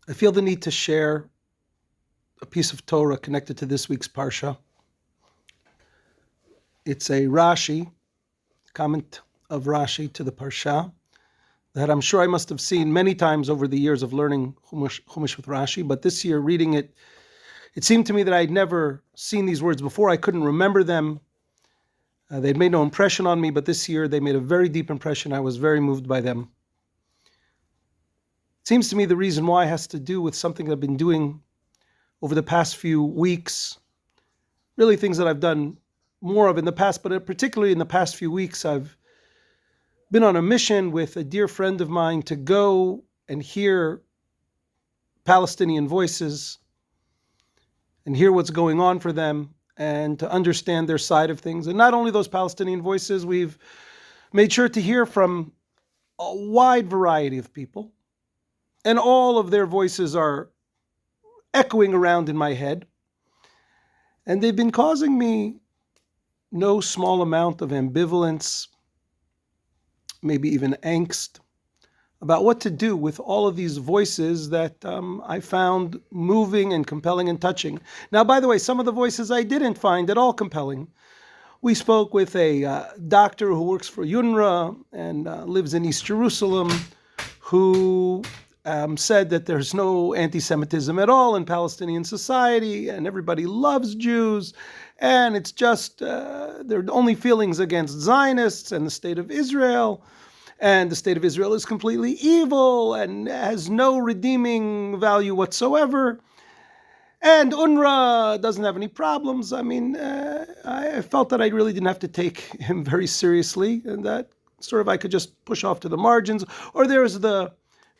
I feel the need to share a piece of Torah connected to this week's Parashah. It's a Rashi, comment of Rashi to the Parashah, that I'm sure I must have seen many times over the years of learning Chumash with Rashi, but this year reading it, it seemed to me that I'd never seen these words before. I couldn't remember them. They'd made no impression on me, but this year they made a very deep impression. I was very moved by them. It seems to me the reason why has to do with something I've been doing over the past few weeks, really things that I've done more of in the past, but particularly in the past few weeks, I've been on a mission with a dear friend of mine to go and hear Palestinian voices and hear what's going on for them and to understand their side of things. And not only those Palestinian voices, we've made sure to hear from a wide variety of people, and all of their voices are echoing around in my head. And they've been causing me no small amount of ambivalence, maybe even angst, about what to do with all of these voices that I found moving and compelling and touching. Now, by the way, some of the voices I didn't find at all compelling. We spoke with a doctor who works for UNRWA and lives in East Jerusalem, who said that there's no anti-Semitism at all in Palestinian society, and everybody loves Jews, and it's just there are only feelings against Zionists and the state of Israel, and the state of Israel is completely evil and has no redeeming value whatsoever. And UNRWA doesn't have any problems. I mean, I felt that I really didn't have to take him very seriously, and that sort of I could just push off to the margins. Or there's the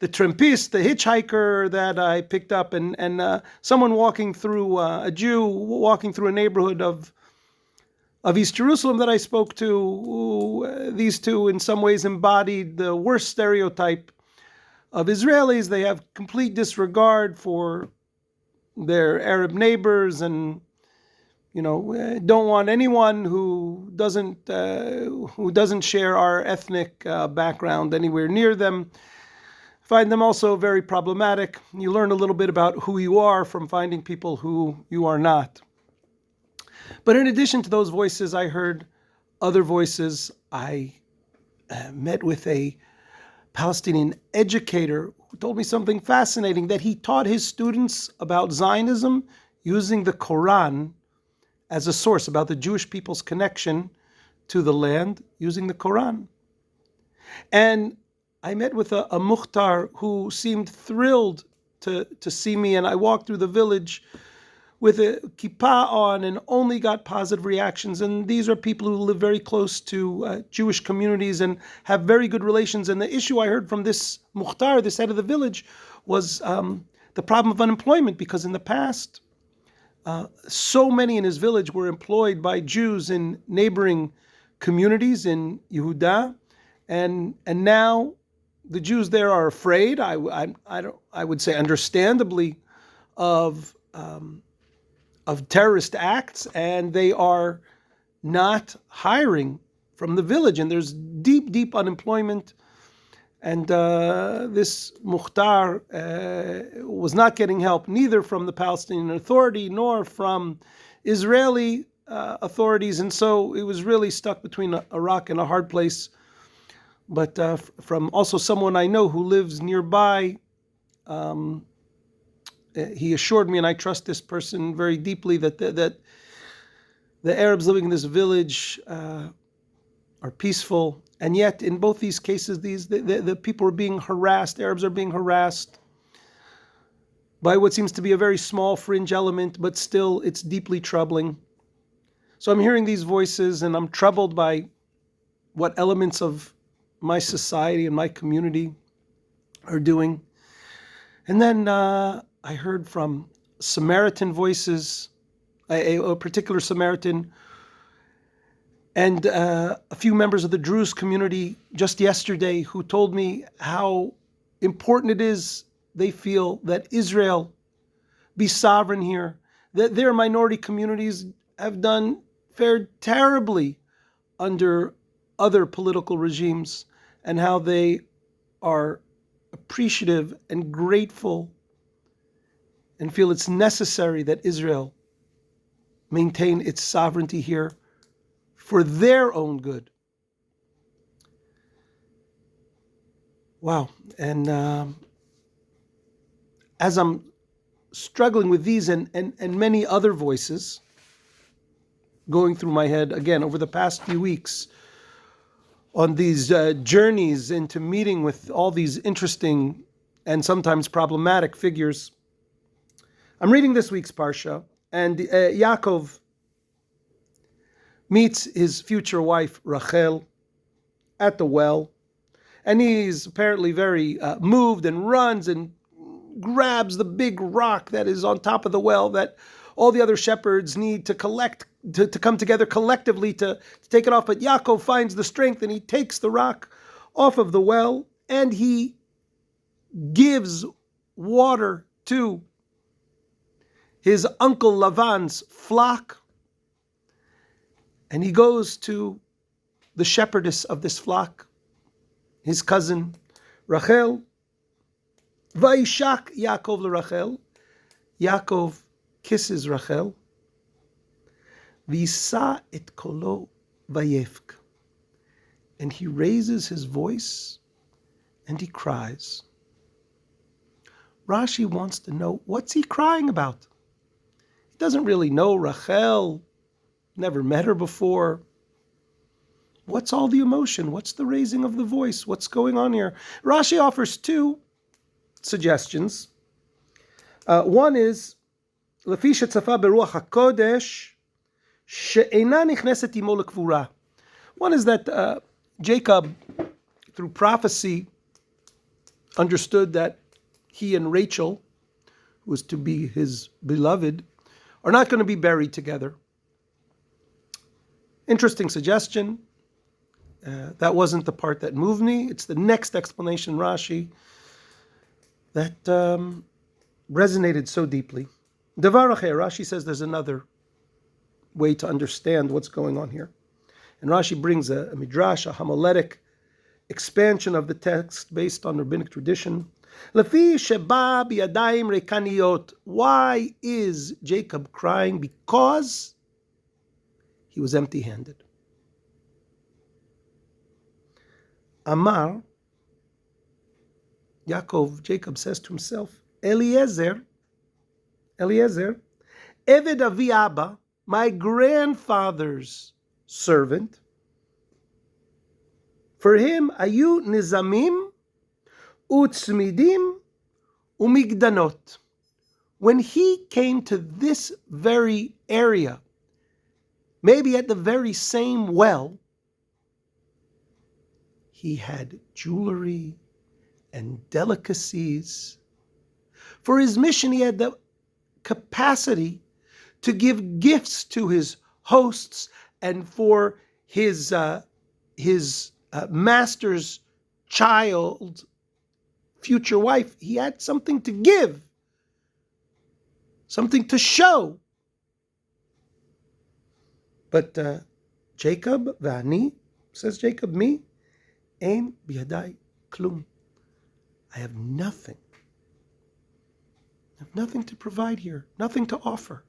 Trumpist, the hitchhiker that I picked up, and someone walking through, a Jew walking through a neighborhood of East Jerusalem that I spoke to. These two in some ways embodied the worst stereotype of Israelis. They have complete disregard for their Arab neighbors, and don't want anyone who doesn't share our ethnic background anywhere near them. Find them also very problematic. You learn a little bit about who you are from finding people who you are not. But in addition to those voices, I heard other voices. I met with a Palestinian educator who told me something fascinating, that he taught his students about Zionism using the Quran as a source, about the Jewish people's connection to the land using the Quran. And I met with a muhtar who seemed thrilled to see me, and I walked through the village with a kippah on and only got positive reactions. And these are people who live very close to Jewish communities and have very good relations. And the issue I heard from this muhtar, this head of the village, was the problem of unemployment, because in the past, so many in his village were employed by Jews in neighboring communities in Yehuda, and now the Jews there are afraid, I would say understandably, of terrorist acts, and they are not hiring from the village, and there's deep unemployment. And this Mukhtar was not getting help, neither from the Palestinian Authority nor from Israeli authorities, and so it was really stuck between a rock and a hard place. But from also someone I know who lives nearby, he assured me, and I trust this person very deeply, that the Arabs living in this village are peaceful. And yet, in both these cases, the people are being harassed. Arabs are being harassed by what seems to be a very small fringe element, but still, it's deeply troubling. So I'm hearing these voices, and I'm troubled by what elements of my society and my community are doing. And then I heard from Samaritan voices, a particular Samaritan, and a few members of the Druze community just yesterday, who told me how important it is, they feel, that Israel be sovereign here, that their minority communities have fared terribly under other political regimes, and how they are appreciative and grateful and feel it's necessary that Israel maintain its sovereignty here for their own good. Wow. And as I'm struggling with these and many other voices going through my head, again, over the past few weeks, on these journeys into meeting with all these interesting and sometimes problematic figures, I'm reading this week's Parashah, and Yaakov meets his future wife, Rachel, at the well, and he's apparently very moved and runs and grabs the big rock that is on top of the well that all the other shepherds need to collect, to come together collectively to take it off. But Yaakov finds the strength and he takes the rock off of the well and he gives water to his uncle Lavan's flock. And he goes to the shepherdess of this flock, his cousin Rachel. Vayishak Yaakov l'Rachel. Yaakov kisses Rachel. V'yisa et kolo vayevk. And he raises his voice and he cries. Rashi wants to know, what's he crying about? He doesn't really know Rachel, never met her before. What's all the emotion? What's the raising of the voice? What's going on here? Rashi offers two suggestions. One is, לפי שצפה ברוח הקודש, שאינה נכנסת עמו לקבורה. One is that Jacob, through prophecy, understood that he and Rachel, who was to be his beloved, are not going to be buried together. Interesting suggestion. That wasn't the part that moved me. It's the next explanation, Rashi, that resonated so deeply. Devar acher, Rashi says there's another way to understand what's going on here. And Rashi brings a midrash, a homiletic expansion of the text based on rabbinic tradition. Lefi sheba biyadayim rekaniyot. Why is Jacob crying? Because he was empty-handed. Amar, Jacob says to himself, Eliezer, Eved Avi Abba, my grandfather's servant, for him, ayu nizamim, utzmidim, umigdanot. When he came to this very area, maybe at the very same well, he had jewelry and delicacies. For his mission, he had the capacity to give gifts to his hosts, and for his master's child, future wife, he had something to give, something to show. But Jacob, Vani, says Jacob, me, ein biyadai klum. I have nothing. I have nothing to provide here, nothing to offer.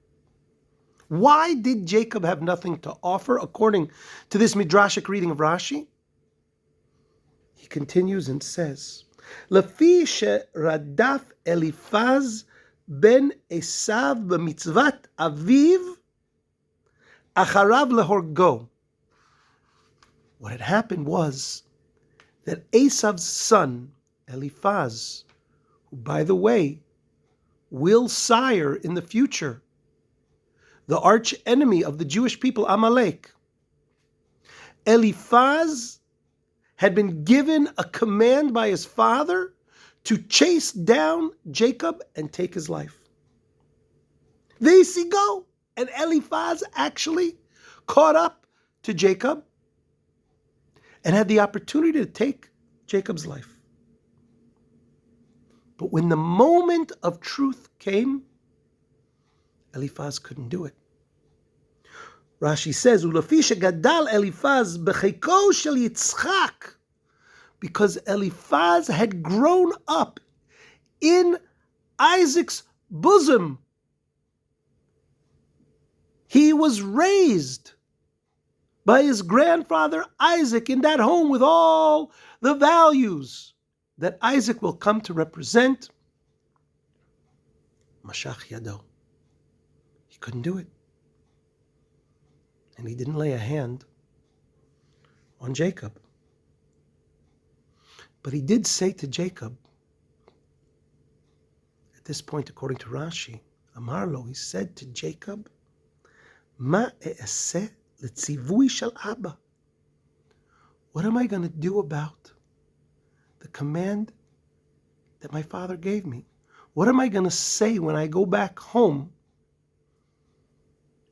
Why did Jacob have nothing to offer, according to this midrashic reading of Rashi? He continues and says, Lefi sheradaf Eliphaz ben Esav b'mitzvat aviv acharav lehorgo. What had happened was that Esav's son, Eliphaz, who, by the way, will sire in the future the arch enemy of the Jewish people, Amalek. Eliphaz had been given a command by his father to chase down Jacob and take his life. There you go. And Eliphaz actually caught up to Jacob and had the opportunity to take Jacob's life. But when the moment of truth came, Eliphaz couldn't do it. Rashi says, "Ulefi shegadal Eliphaz b'cheiko shel Yitzchak," because Eliphaz had grown up in Isaac's bosom. He was raised by his grandfather Isaac in that home with all the values that Isaac will come to represent. Mashach Yado. He couldn't do it. And he didn't lay a hand on Jacob. But he did say to Jacob, at this point, according to Rashi, Amarlo, he said to Jacob, Ma e'aseh letzivui shel Abba. What am I going to do about the command that my father gave me? What am I going to say when I go back home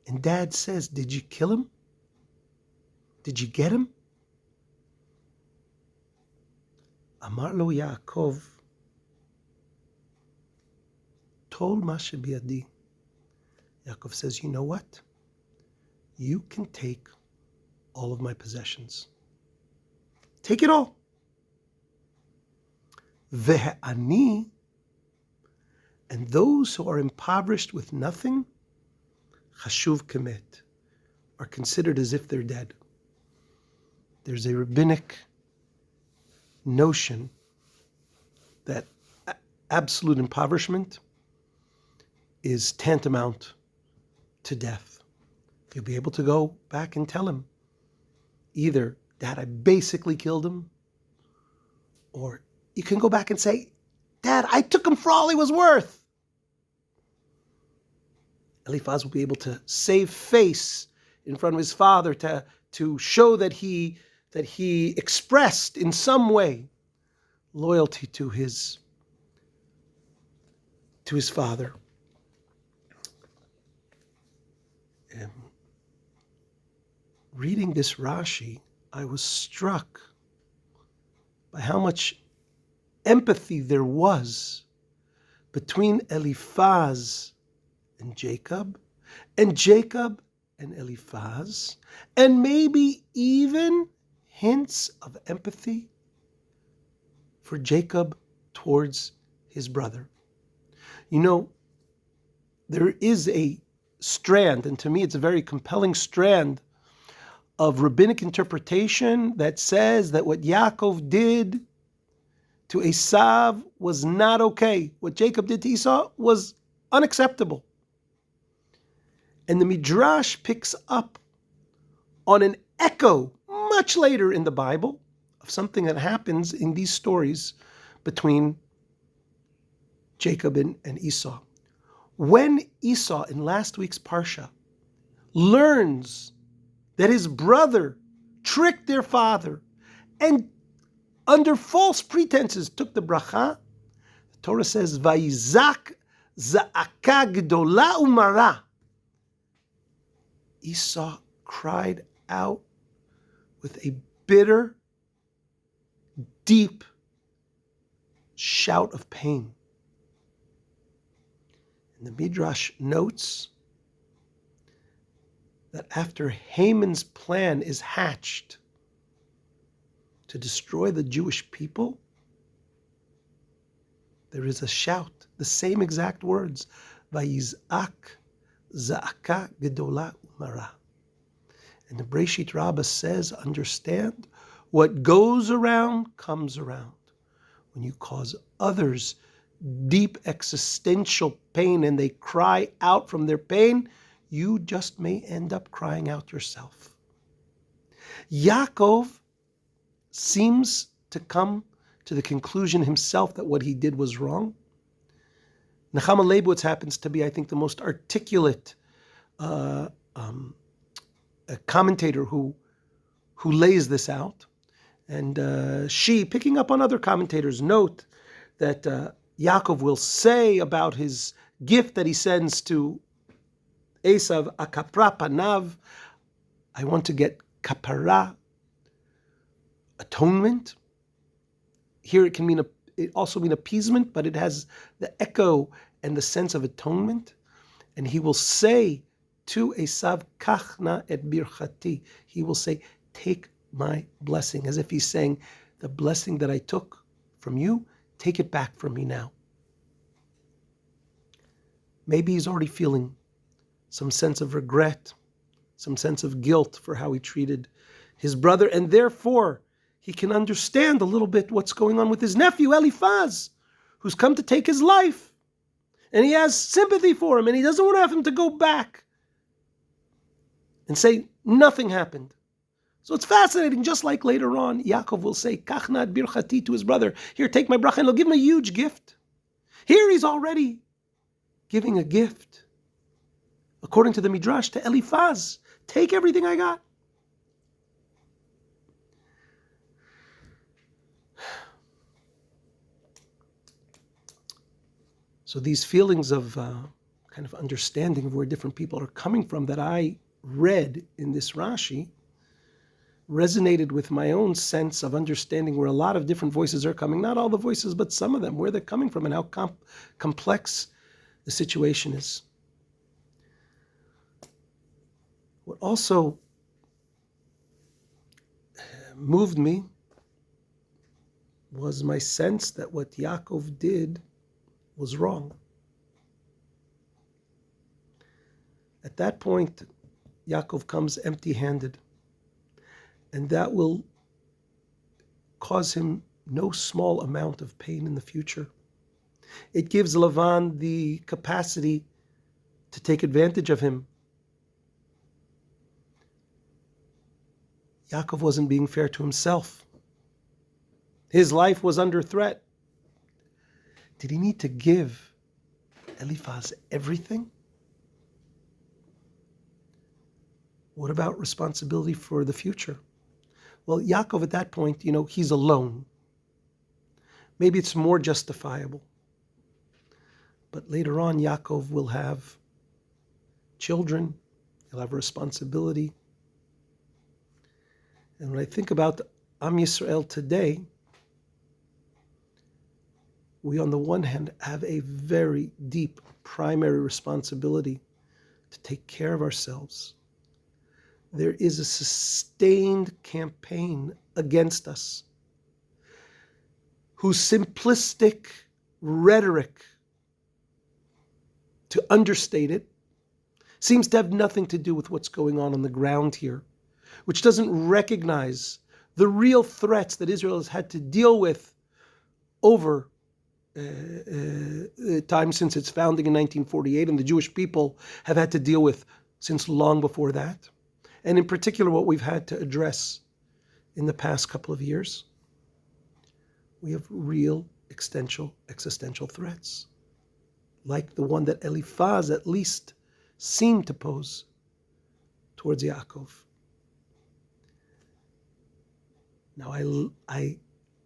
and Dad says, did you kill him? Did you get him? Amar lo Yaakov, told Masha Biadi. Yaakov says, you know what? You can take all of my possessions. Take it all. Ve'ani, and those who are impoverished with nothing, chashuv kemet, are considered as if they're dead. There's a rabbinic notion that absolute impoverishment is tantamount to death. You'll be able to go back and tell him, either, Dad, I basically killed him, or you can go back and say, Dad, I took him for all he was worth. Eliphaz will be able to save face in front of his father to show that he expressed in some way loyalty to his father. Reading this Rashi, I was struck by how much empathy there was between Eliphaz and Jacob and Eliphaz, and maybe even hints of empathy for Jacob towards his brother. You know, there is a strand, and to me it's a very compelling strand, of rabbinic interpretation that says that what Yaakov did to Esav was not okay. What Jacob did to Esau was unacceptable. And the Midrash picks up on an echo much later in the Bible of something that happens in these stories between Jacob and Esau. When Esau, in last week's Parashah, learns that his brother tricked their father and under false pretenses took the bracha, the Torah says, Vayizak za'aka gdola umara. Esau cried out with a bitter, deep shout of pain. And the Midrash notes that after Haman's plan is hatched to destroy the Jewish people, there is a shout, the same exact words, Vayizak za'aka gedola umara. And the Breshit Rabbah says, understand, what goes around comes around. When you cause others deep existential pain and they cry out from their pain, you just may end up crying out yourself. Yaakov seems to come to the conclusion himself that what he did was wrong. Nechama Leibowitz happens to be, I think, the most articulate commentator who lays this out. And she, picking up on other commentators, note that Yaakov will say about his gift that he sends to Esav, akapra panav, I want to get kapara, atonement. Here it can mean it also mean appeasement, but it has the echo and the sense of atonement. And he will say to Esav, kachna et birchati. He will say, take my blessing, as if he's saying, the blessing that I took from you, take it back from me now. Maybe he's already feeling some sense of regret, some sense of guilt for how he treated his brother, and therefore he can understand a little bit what's going on with his nephew Eliphaz, who's come to take his life. And he has sympathy for him, and he doesn't want to have him to go back and say nothing happened. So it's fascinating, just like later on, Yaakov will say, Kachnat birchati, to his brother, here, take my bracha, and he'll give him a huge gift. Here he's already giving a gift, according to the Midrash, to Eliphaz. Take everything I got. So these feelings of kind of understanding of where different people are coming from that I read in this Rashi resonated with my own sense of understanding where a lot of different voices are coming, not all the voices, but some of them, where they're coming from and how complex the situation is. What also moved me was my sense that what Yaakov did was wrong. At that point, Yaakov comes empty-handed, and that will cause him no small amount of pain in the future. It gives Lavan the capacity to take advantage of him. Yaakov wasn't being fair to himself. His life was under threat. Did he need to give Eliphaz everything? What about responsibility for the future? Well, Yaakov at that point, he's alone. Maybe it's more justifiable. But later on, Yaakov will have children. He'll have a responsibility. And when I think about Am Yisrael today, we on the one hand have a very deep primary responsibility to take care of ourselves. There is a sustained campaign against us whose simplistic rhetoric, to understate it, seems to have nothing to do with what's going on the ground here, which doesn't recognize the real threats that Israel has had to deal with over time since its founding in 1948, and the Jewish people have had to deal with since long before that. And in particular, what we've had to address in the past couple of years. We have real existential threats, like the one that Eliphaz at least seemed to pose towards Yaakov. Now I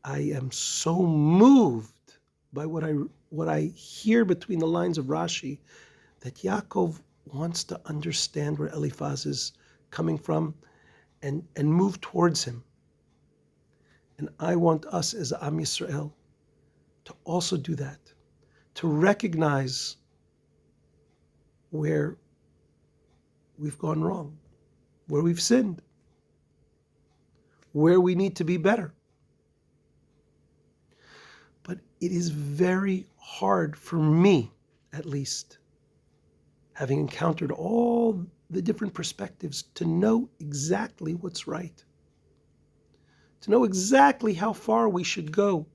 am so moved by what I hear between the lines of Rashi, that Yaakov wants to understand where Eliphaz is coming from and move towards him. And I want us as Am Yisrael to also do that, to recognize where we've gone wrong, where we've sinned, where we need to be better. But it is very hard for me, at least, having encountered all the different perspectives, to know exactly what's right, to know exactly how far we should go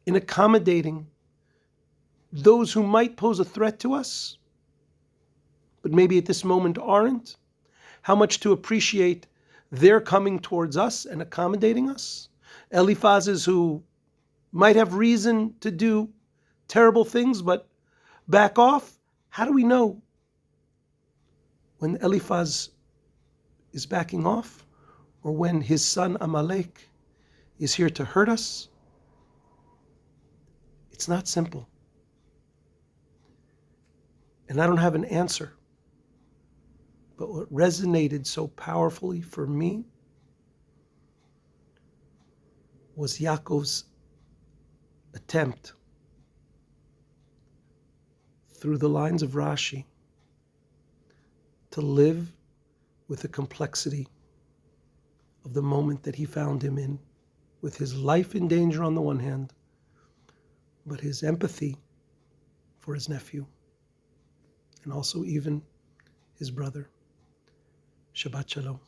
in accommodating those who might pose a threat to us, but maybe at this moment aren't, how much to appreciate their coming towards us and accommodating us. Eliphazes who might have reason to do terrible things, but back off. How do we know when Eliphaz is backing off, or when his son Amalek is here to hurt us? It's not simple. And I don't have an answer. But what resonated so powerfully for me was Yaakov's attempt, through the lines of Rashi, to live with the complexity of the moment that he found him in, with his life in danger on the one hand, but his empathy for his nephew and also even his brother. Shabbat Shalom.